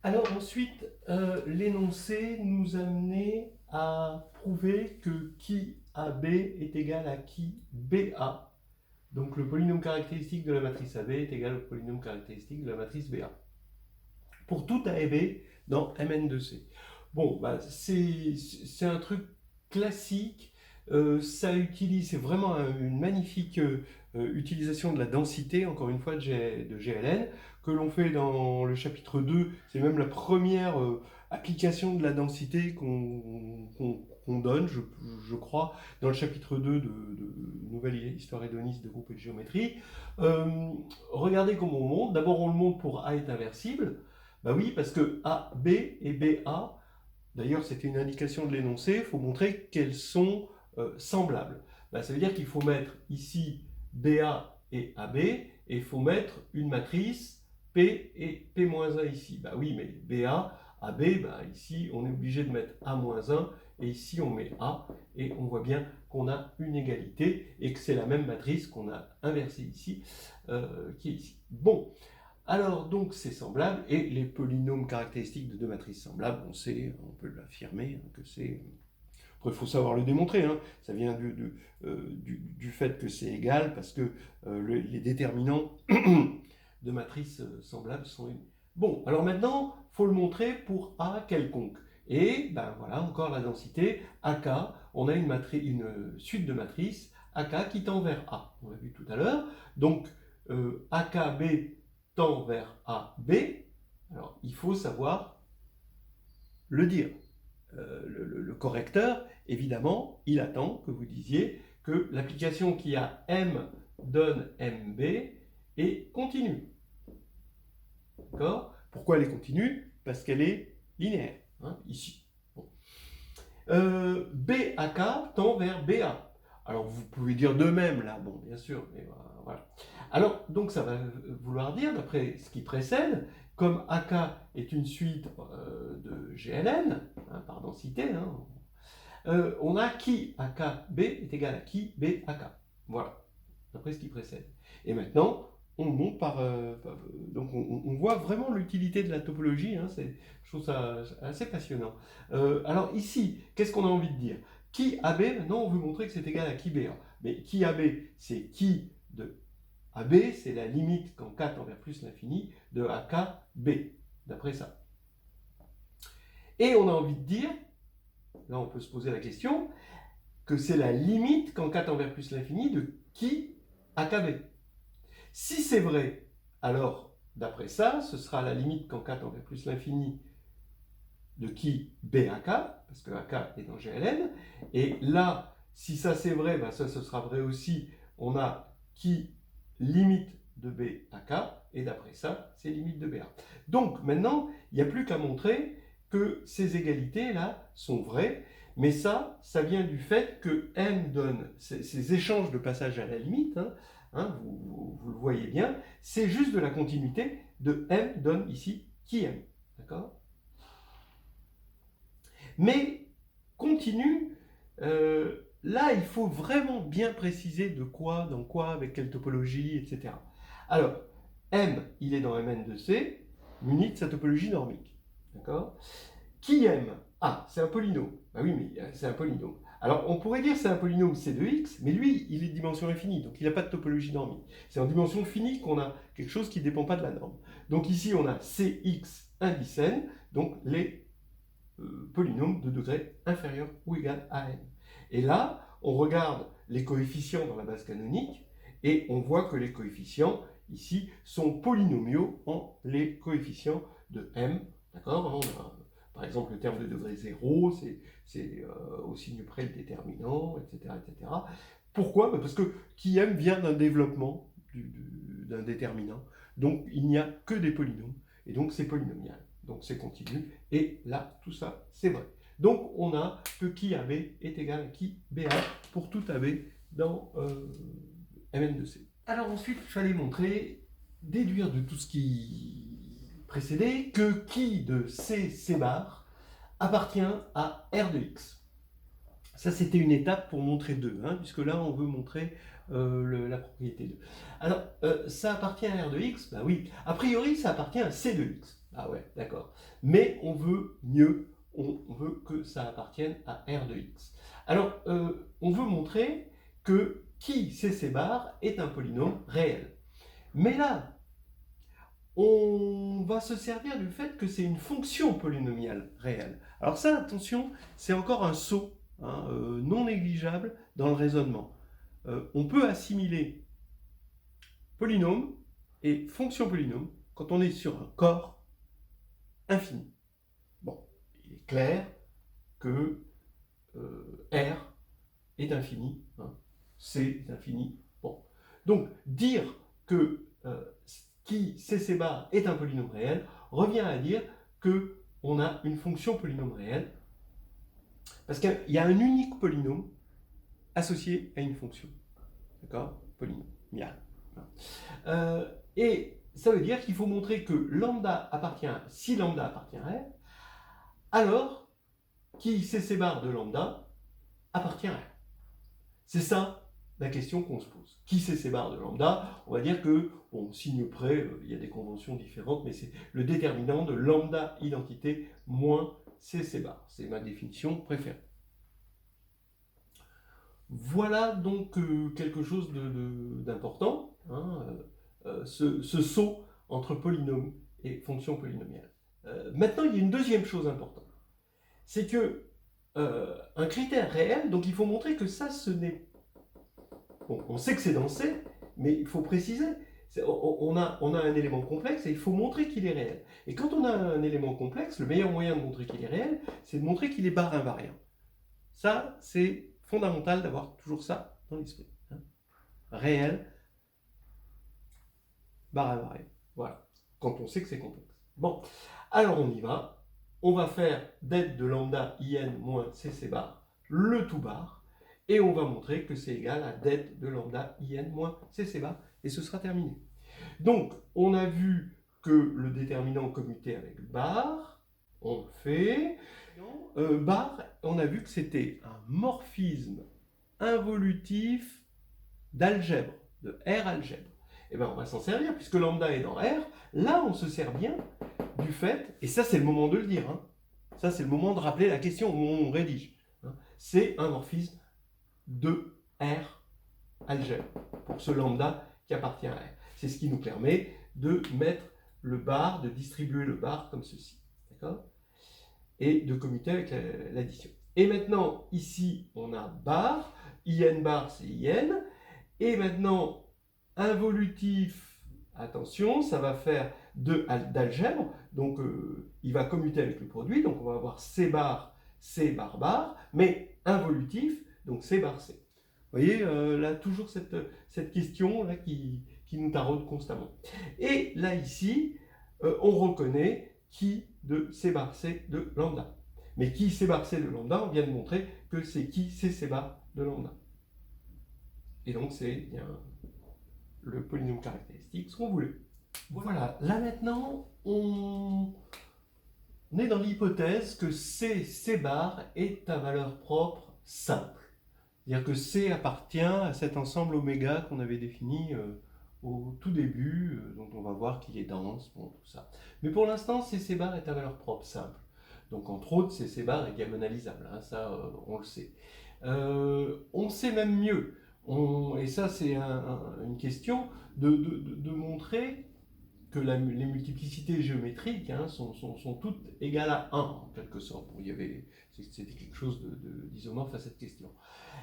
Alors ensuite, l'énoncé nous amenait à prouver que qui AB est égal à qui BA. Donc le polynôme caractéristique de la matrice AB est égal au polynôme caractéristique de la matrice BA. Pour tout A et B dans Mn de C. Bon, bah, c'est un truc classique. Ça utilise, c'est vraiment une magnifique utilisation de la densité, encore une fois, de GLN, que l'on fait dans le chapitre 2. C'est même la première application de la densité qu'on donne, je crois, dans le chapitre 2 de Nouvelle Histoire hédoniste de groupe et de géométrie. Regardez comment on monte. D'abord, on le monte pour A est inversible. Bah oui, parce que AB et BA, d'ailleurs c'était une indication de l'énoncé, il faut montrer qu'elles sont semblables. Bah, ça veut dire qu'il faut mettre ici BA et AB, et il faut mettre une matrice P et P-1 ici. Bah oui, mais BA, AB, bah ici on est obligé de mettre A-1, et ici on met A, et on voit bien qu'on a une égalité, et que c'est la même matrice qu'on a inversée ici, qui est ici. Bon. Alors, donc, c'est semblable, et les polynômes caractéristiques de deux matrices semblables, on sait, on peut l'affirmer, que c'est... Après, il faut savoir le démontrer, hein. Ça vient du fait que c'est égal, parce que les déterminants de matrices semblables sont unis. Bon, alors maintenant, il faut le montrer pour A quelconque. Et, ben voilà, encore la densité, AK, on a une suite de matrices, AK qui tend vers A, on l'a vu tout à l'heure. Donc, AKB tend vers AB, alors il faut savoir le dire. Le correcteur, évidemment, il attend que vous disiez que l'application qui a M donne MB est continue. D'accord? Pourquoi elle est continue? Parce qu'elle est linéaire, hein, ici. Bon. BAK tend vers BA. Alors vous pouvez dire de même là, bon, bien sûr, mais voilà. Alors, donc ça va vouloir dire, d'après ce qui précède, comme AK est une suite de GLN, hein, par densité, hein, on a qui AKB est égal à qui BAK. Voilà, d'après ce qui précède. Et maintenant, on monte donc on voit vraiment l'utilité de la topologie, hein, je trouve ça assez passionnant. Alors ici, qu'est-ce qu'on a envie de dire? Qui AB, maintenant on veut montrer que c'est égal à qui BA. Mais qui AB, c'est qui de AB, c'est la limite quand K tend vers plus l'infini de AKB, d'après ça. Et on a envie de dire, là on peut se poser la question, que c'est la limite quand K tend vers plus l'infini de qui AKB. Si c'est vrai, alors d'après ça, ce sera la limite quand K tend vers plus l'infini de qui BAK, parce que AK est dans GLN, et là, si ça c'est vrai, ben ça ce sera vrai aussi, on a qui limite de BAK, et d'après ça, c'est limite de BA. Donc maintenant, il n'y a plus qu'à montrer que ces égalités-là sont vraies, mais ça vient du fait que M donne ces échanges de passage à la limite, vous le voyez bien, c'est juste de la continuité de M donne ici qui M. D'accord? Mais continue, là il faut vraiment bien préciser de quoi, dans quoi, avec quelle topologie, etc. Alors, M, il est dans Mn de C, muni de sa topologie normique. D'accord? Qui M? Ah, c'est un polynôme. Ah oui, mais c'est un polynôme. Alors, on pourrait dire c'est un polynôme C de x, mais lui, il est de dimension infinie, donc il n'a pas de topologie normique. C'est en dimension finie qu'on a quelque chose qui ne dépend pas de la norme. Donc ici, on a Cx indice n, donc les polynômes de degré inférieur ou égal à n. Et là, on regarde les coefficients dans la base canonique, et on voit que les coefficients, ici, sont polynomiaux en les coefficients de m. D'accord? Par exemple, le terme de degré 0, c'est au signe près le déterminant, etc. etc. Pourquoi? Parce que qui m vient d'un développement d'un déterminant. Donc, il n'y a que des polynômes. Et donc, c'est polynomial. Donc, c'est continu. Et là, tout ça, c'est vrai. Donc, on a que qui AB est égal à qui BA pour tout AB dans Mn de C. Alors ensuite, il fallait montrer, déduire de tout ce qui précédait, que qui de C bar appartient à R de X. Ça, c'était une étape pour montrer 2, puisque là, on veut montrer la propriété 2. Alors, ça appartient à R de X? Ben oui. A priori, ça appartient à C de X. Ah ouais, d'accord. Mais on veut mieux, on veut que ça appartienne à R de x. Alors, on veut montrer que qui CC bar est un polynôme réel. Mais là, on va se servir du fait que c'est une fonction polynomiale réelle. Alors ça, attention, c'est encore un saut hein, non négligeable dans le raisonnement. On peut assimiler polynôme et fonction polynôme quand on est sur un corps infini. Bon, il est clair que R est infini, hein, C est infini. Bon. Donc, dire que qui CC bar est un polynôme réel revient à dire qu'on a une fonction polynôme réelle parce qu'il y a un unique polynôme associé à une fonction. D'accord? Polynomial. Et ça veut dire qu'il faut montrer que lambda appartient, si lambda appartient à R, alors qui CC bar de lambda appartient à R. C'est ça la question qu'on se pose. Qui CC bar de lambda? On va dire que, bon, signe près, il y a des conventions différentes, mais c'est le déterminant de lambda identité moins CC bar. C'est ma définition préférée. Voilà donc quelque chose d'important, hein, ce saut entre polynôme et fonction polynomiale. Maintenant, il y a une deuxième chose importante. C'est que un critère réel, donc il faut montrer que ça, ce n'est... Bon, on sait que c'est dans C, mais il faut préciser. On a un élément complexe et il faut montrer qu'il est réel. Et quand on a un élément complexe, le meilleur moyen de montrer qu'il est réel, c'est de montrer qu'il est barre invariant. Ça, c'est fondamental d'avoir toujours ça dans l'esprit. Hein. Réel, barre invariant. Voilà. Quand on sait que c'est complexe. Bon, alors on y va. On va faire det de lambda in moins cc bar, le tout bar, et on va montrer que c'est égal à det de lambda in moins cc bar, et ce sera terminé. Donc, on a vu que le déterminant commutait avec bar, on le fait. Bar, on a vu que c'était un morphisme involutif d'algèbre, de R algèbre. Et bien on va s'en servir, puisque lambda est dans R, là on se sert bien du fait, et ça c'est le moment de le dire, hein. Ça c'est le moment de rappeler la question où on rédige. Hein. C'est un morphisme de R algèbre, pour ce lambda qui appartient à R. C'est ce qui nous permet de mettre le bar, de distribuer le bar comme ceci. D'accord? Et de commuter avec l'addition. Et maintenant, ici, on a bar, in bar c'est in, et maintenant, involutif, attention, ça va faire d'algèbre, donc il va commuter avec le produit, donc on va avoir C bar, C bar bar, mais involutif, donc C bar C. Vous voyez, là, toujours cette question là, qui nous taraude constamment. Et là, ici, on reconnaît qui de C bar C de lambda. Mais qui C bar C de lambda, on vient de montrer que c'est qui C bar de lambda. Et donc, c'est bien le polynôme caractéristique, ce qu'on voulait. Voilà, là maintenant, on est dans l'hypothèse que C bar est à valeur propre simple. C'est-à-dire que C appartient à cet ensemble oméga qu'on avait défini au tout début, dont on va voir qu'il est dense, bon, tout ça. Mais pour l'instant, C bar est à valeur propre simple. Donc entre autres, C bar est diagonalisable, hein, ça on le sait. On sait même mieux. Et ça, c'est une question de montrer que les multiplicités géométriques hein, sont toutes égales à 1, en quelque sorte. Bon, c'était quelque chose d'isomorphe à cette question.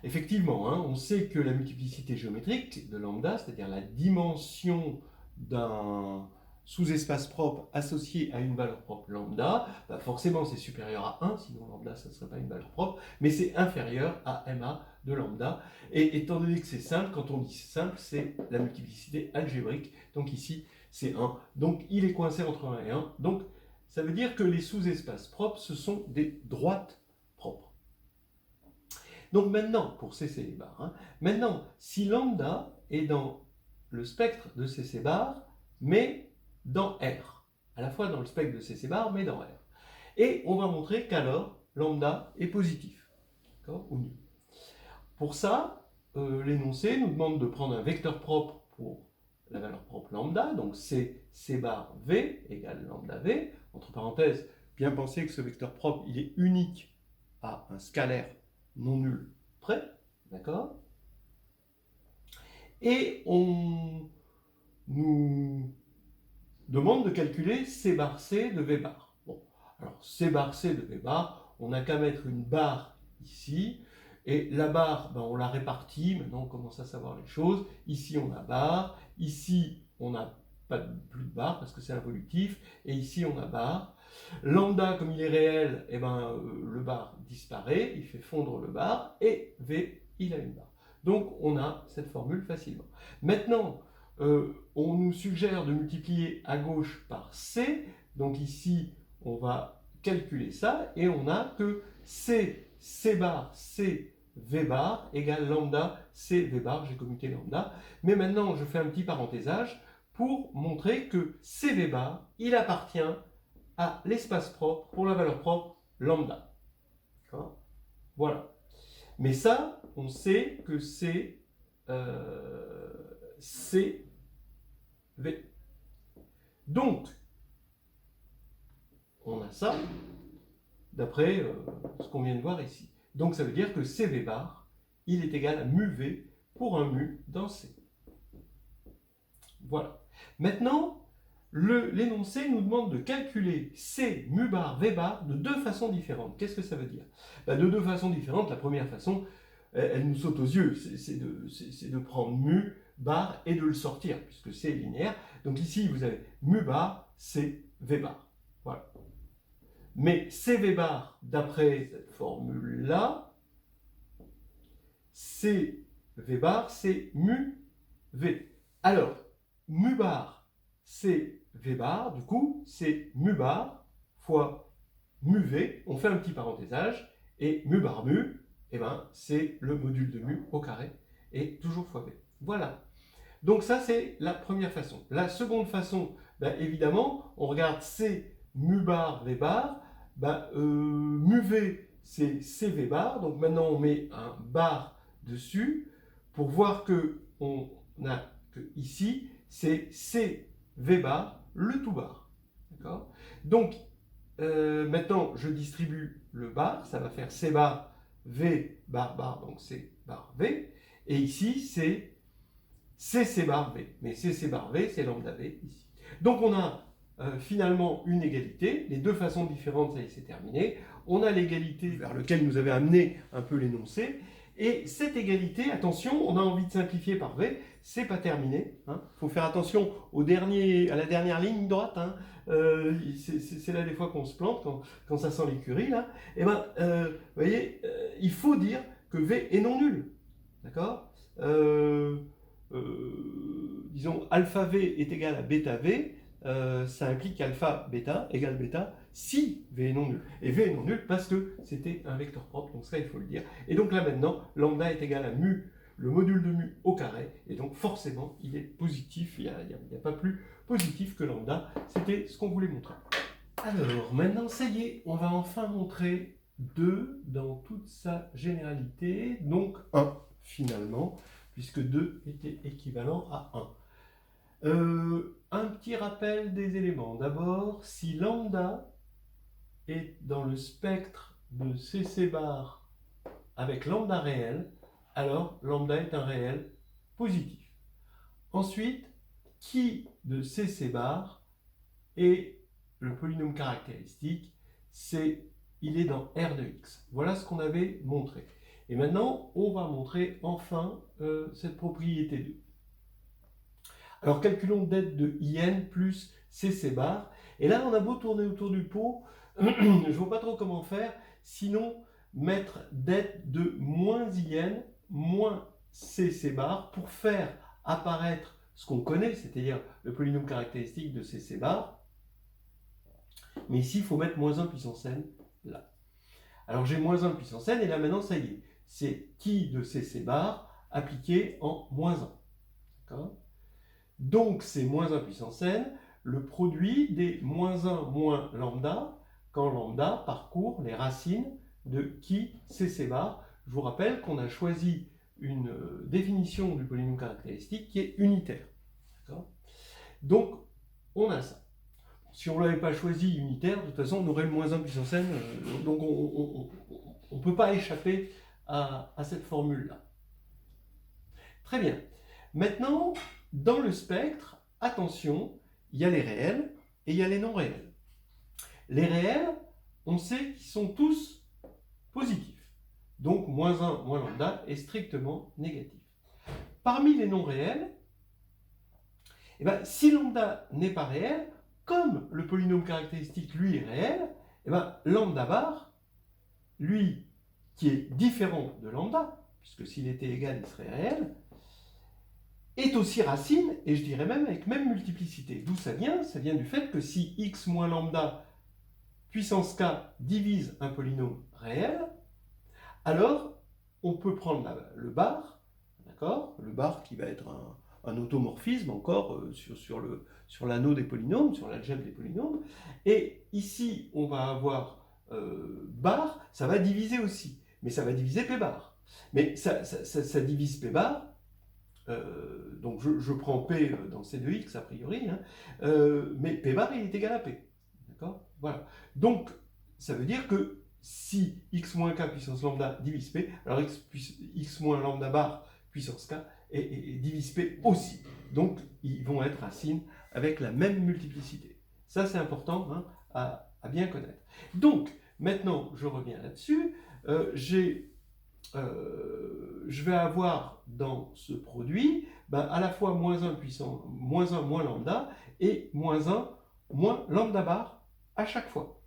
Effectivement, hein, on sait que la multiplicité géométrique de lambda, c'est-à-dire la dimension d'un sous-espace propre associé à une valeur propre lambda, bah forcément c'est supérieur à 1, sinon lambda ça ne serait pas une valeur propre, mais c'est inférieur à ma de lambda. Et étant donné que c'est simple, quand on dit simple, c'est la multiplicité algébrique, donc ici c'est 1. Donc il est coincé entre 1 et 1, donc ça veut dire que les sous-espaces propres, ce sont des droites propres. Donc maintenant, pour CC bar, hein, maintenant, si lambda est dans le spectre de CC bar, mais dans R, à la fois dans le spectre de CC bar, mais dans R. Et on va montrer qu'alors, lambda est positif, ou nul. Pour ça, l'énoncé nous demande de prendre un vecteur propre pour la valeur propre lambda, donc C bar V égale lambda V, entre parenthèses, bien penser que ce vecteur propre, il est unique à un scalaire non nul près, d'accord? Et on nous demande de calculer C bar C de V bar. Bon, alors C bar C de V bar, on n'a qu'à mettre une barre ici, et la barre, ben, on la répartit, maintenant on commence à savoir les choses. Ici on a barre, ici on n'a plus de barre parce que c'est involutif, et ici on a barre. Lambda, comme il est réel, eh ben, le bar disparaît, il fait fondre le bar, et V, il a une barre. Donc on a cette formule facilement. Maintenant, on nous suggère de multiplier à gauche par C, donc ici on va calculer ça, et on a que C bar, C V bar égale lambda C V bar, j'ai commuté lambda, mais maintenant je fais un petit parenthésage pour montrer que C V bar, il appartient à l'espace propre pour la valeur propre lambda. Voilà. Mais ça, on sait que c'est CV. Donc, on a ça d'après ce qu'on vient de voir ici. Donc ça veut dire que CV bar, il est égal à mu V pour un mu dans C. Voilà. Maintenant, l'énoncé nous demande de calculer C mu bar V bar de deux façons différentes. Qu'est-ce que ça veut dire? De deux façons différentes. La première façon, elle nous saute aux yeux, c'est de prendre mu bar et de le sortir, puisque c'est linéaire. Donc ici, vous avez mu bar, C V bar. Voilà. Mais C V bar, d'après cette formule-là, C V bar, c'est mu V. Alors, mu bar, c'est V bar, du coup, c'est mu bar fois mu V, on fait un petit parenthésage, et mu bar mu, eh ben, c'est le module de mu au carré, et toujours fois V. Voilà. Donc ça, c'est la première façon. La seconde façon, ben, évidemment, on regarde C mu bar V bar, ben, mu V, c'est CV bar, donc maintenant on met un bar dessus, pour voir que on a que ici, c'est CV bar, le tout bar. D'accord? Donc, maintenant, je distribue le bar, ça va faire C bar, V bar bar, donc C bar V, et ici, c'est CC bar V, mais CC bar V, c'est lambda V ici. Donc on a finalement une égalité, les deux façons différentes, ça y est, c'est terminé. On a l'égalité vers laquelle nous avait amené un peu l'énoncé, et cette égalité, attention, on a envie de simplifier par V, c'est pas terminé. Il faut faire attention à la dernière ligne droite. C'est là des fois qu'on se plante, quand ça sent l'écurie. Et ben, vous voyez, il faut dire que V est non nul. D'accord? Disons alpha V est égal à bêta V, ça implique qu'alpha bêta égale bêta si V est non nul. Et V est non nul parce que c'était un vecteur propre, donc ça il faut le dire. Et donc là maintenant, lambda est égal à mu, le module de mu au carré, et donc forcément il est positif, il n'y a pas plus positif que lambda, c'était ce qu'on voulait montrer. Alors maintenant ça y est, on va enfin montrer 2 dans toute sa généralité, donc 1 finalement, puisque 2 était équivalent à 1. Un petit rappel des éléments. D'abord, si lambda est dans le spectre de CC bar avec lambda réel, alors lambda est un réel positif. Ensuite, qui de CC bar est le polynôme caractéristique, il est dans R de x. Voilà ce qu'on avait montré. Et maintenant, on va montrer enfin cette propriété 2. Alors calculons dette de IN plus CC bar. Et là, on a beau tourner autour du pot, je ne vois pas trop comment faire, sinon mettre dette de moins IN moins CC bar pour faire apparaître ce qu'on connaît, c'est-à-dire le polynôme caractéristique de CC bar. Mais ici, il faut mettre moins 1 puissance n là. Alors j'ai moins 1 puissance n, et là maintenant, ça y est. C'est qui de CC bar appliqué en moins 1. D'accord ? Donc c'est moins 1 puissance n, le produit des moins 1 moins lambda, quand lambda parcourt les racines de qui CC bar. Je vous rappelle qu'on a choisi une définition du polynôme caractéristique qui est unitaire. Donc on a ça. si on ne l'avait pas choisi unitaire, de toute façon, on aurait le moins 1 puissance n, donc on ne peut pas échapper à cette formule-là. Très bien. Maintenant, dans le spectre, attention, il y a les réels et il y a les non réels. Les réels, on sait qu'ils sont tous positifs. Donc, moins 1 moins lambda est strictement négatif. Parmi les non réels, eh ben, si lambda n'est pas réel, comme le polynôme caractéristique, lui, est réel, eh ben, lambda bar, lui, qui est différent de lambda, puisque s'il était égal, il serait réel, est aussi racine, et je dirais même avec même multiplicité. D'où ça vient? Ça vient du fait que si x moins lambda puissance k divise un polynôme réel, alors on peut prendre le bar, le bar qui va être un automorphisme encore sur l'anneau des polynômes, sur l'algèbre des polynômes, et ici on va avoir bar, ça va diviser aussi, mais ça va diviser p bar. Mais ça divise p bar, donc je prends P dans C de X a priori, hein, mais P bar il est égal à P. D'accord? Voilà. Donc ça veut dire que si x moins k puissance lambda divise P, alors x moins lambda bar puissance k et divise P aussi. Donc ils vont être racines avec la même multiplicité. Ça c'est important, hein, à bien connaître. Donc maintenant je reviens là-dessus. Je vais avoir dans ce produit à la fois moins 1 moins lambda et moins 1 moins lambda bar à chaque fois.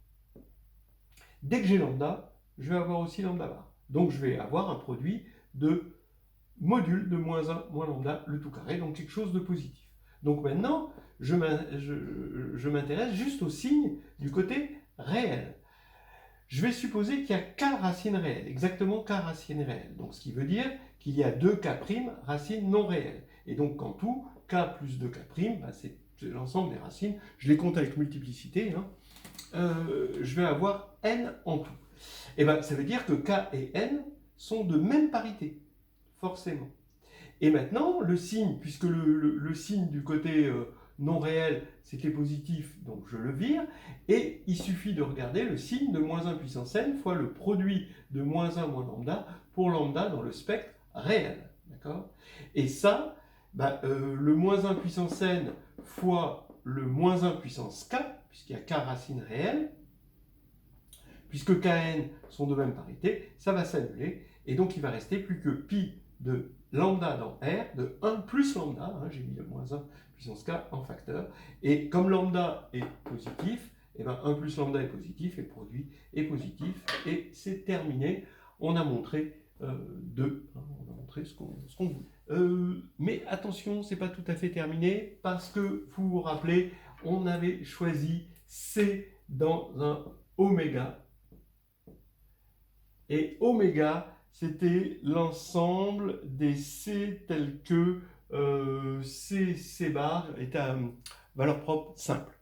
Dès que j'ai lambda, je vais avoir aussi lambda bar. Donc je vais avoir un produit de module de moins 1 moins lambda le tout carré, donc quelque chose de positif. Donc maintenant, je m'intéresse juste au signe du côté réel. Je vais supposer qu'il y a k racines réelles, exactement k racines réelles. Donc ce qui veut dire qu'il y a 2k' racines non réelles. Et donc qu'en tout, k plus 2k', c'est l'ensemble des racines. Je les compte avec multiplicité. Hein. Je vais avoir n en tout. Et bien ça veut dire que k et n sont de même parité, forcément. Et maintenant, le signe, puisque le signe du côté non réel, c'était positif, donc je le vire, et il suffit de regarder le signe de moins 1 puissance n fois le produit de moins 1 moins lambda pour lambda dans le spectre réel. D'accord? Et ça, le moins 1 puissance n fois le moins 1 puissance k, puisqu'il y a k racines réelles, puisque kn sont de même parité, ça va s'annuler, et donc il va rester plus que pi de lambda dans R, de 1 plus lambda, hein, j'ai mis le moins 1 puissance k en facteur, et comme lambda est positif, et 1 plus lambda est positif, et le produit est positif, et c'est terminé. On a montré on a montré ce qu'on voulait. Mais attention, c'est pas tout à fait terminé, parce que, vous vous rappelez, on avait choisi C dans un oméga, et oméga, c'était l'ensemble des C tels que C bar est à valeur propre simple.